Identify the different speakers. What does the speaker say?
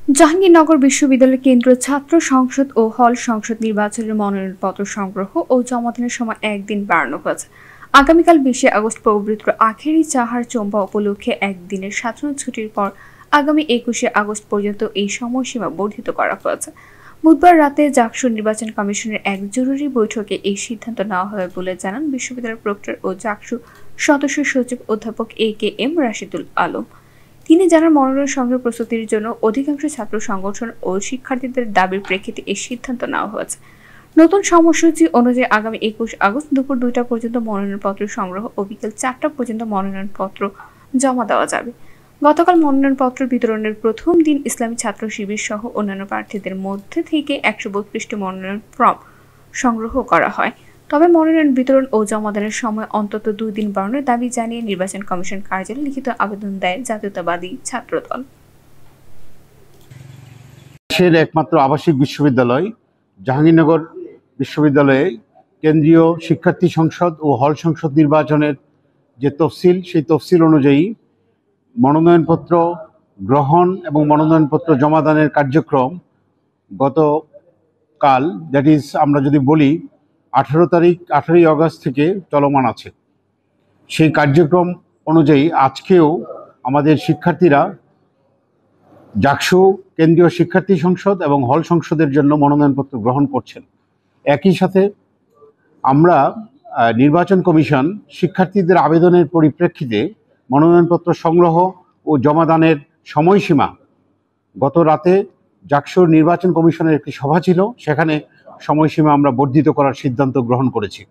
Speaker 1: জাহাঙ্গীরনগর বিশ্ববিদ্যালয়ের কেন্দ্রীয় ছাত্র সংসদ ও হল সংসদ নির্বাচনের মনোনয়নপত্র সংগ্রহ ও জমাদানের সময় একদিন বাড়ানো হয়েছে। আগামীকাল 20 আগস্ট পবিত্র আখেরি চাহার চম্পা উপলক্ষে একদিনের সাধারণ ছুটির পর আগামী 21 আগস্ট পর্যন্ত এই সময়সীমা বর্ধিত করা হয়েছে। বুধবার রাতে জাকসু নির্বাচন কমিশনের এক জরুরি বৈঠকে এই সিদ্ধান্ত নেওয়া হয় বলে জানান বিশ্ববিদ্যালয়ের প্রক্টর ও জাকসু সদস্য সচিব অধ্যাপক AKM রাশিদুল আলম। তিনি জানান, মনোনয়ন সংগ্রহ প্রস্তুতির জন্য অধিকাংশ ছাত্র সংগঠন ও শিক্ষার্থীদের দাবির প্রেক্ষিতে এই সিদ্ধান্ত নেওয়া হয়েছে। নতুন সময়সূচি অনুযায়ী আগামী 21 আগস্ট দুপুর 2টা পর্যন্ত মনোনয়নপত্র সংগ্রহ ও বিকেল 4টা পর্যন্ত মনোনয়নপত্র জমা দেওয়া যাবে। গতকাল মনোনয়নপত্র বিতরণের প্রথম দিন ইসলামী ছাত্র শিবির সহ অন্যান্য প্রার্থীদের মধ্যে থেকে 132টি মনোনয়ন ফর্ম সংগ্রহ করা হয়। তবে মনোনয়ন বিতরণ ও জমাদানের সময় অন্তত 2 দিন বাড়ানোর দাবি জানিয়ে নির্বাচন কমিশন কার্যালয়ে লিখিত আবেদন দেয় জাতীয়তাবাদী ছাত্রদল।
Speaker 2: দেশের একমাত্র আবাসিক বিশ্ববিদ্যালয় জাহাঙ্গীরনগর বিশ্ববিদ্যালয়ে কেন্দ্রীয় শিক্ষার্থী সংসদ ও হল সংসদ নির্বাচনের যে তফসিল, সেই তফসিল অনুযায়ী মনোনয়নপত্র গ্রহণ এবং মনোনয়নপত্র জমাদানের কার্যক্রম গতকাল, দ্যাট ইজ আমরা যদি বলি 18 আগস্ট থেকে চলমান আছে। সেই কার্যক্রম অনুযায়ী আজকেও আমাদের শিক্ষার্থীরা জাকসু কেন্দ্রীয় শিক্ষার্থী সংসদ এবং হল সংসদের জন্য মনোনয়নপত্র গ্রহণ করছেন। একই সাথে আমরা নির্বাচন কমিশন শিক্ষার্থীদের আবেদনের পরিপ্রেক্ষিতে মনোনয়নপত্র সংগ্রহ ও জমাদানের সময়সীমা গত রাতে জাকসুর নির্বাচন কমিশনের একটি সভা ছিল, সেখানে সময়সীমা আমরা বর্ধিত করার সিদ্ধান্ত গ্রহণ করেছি।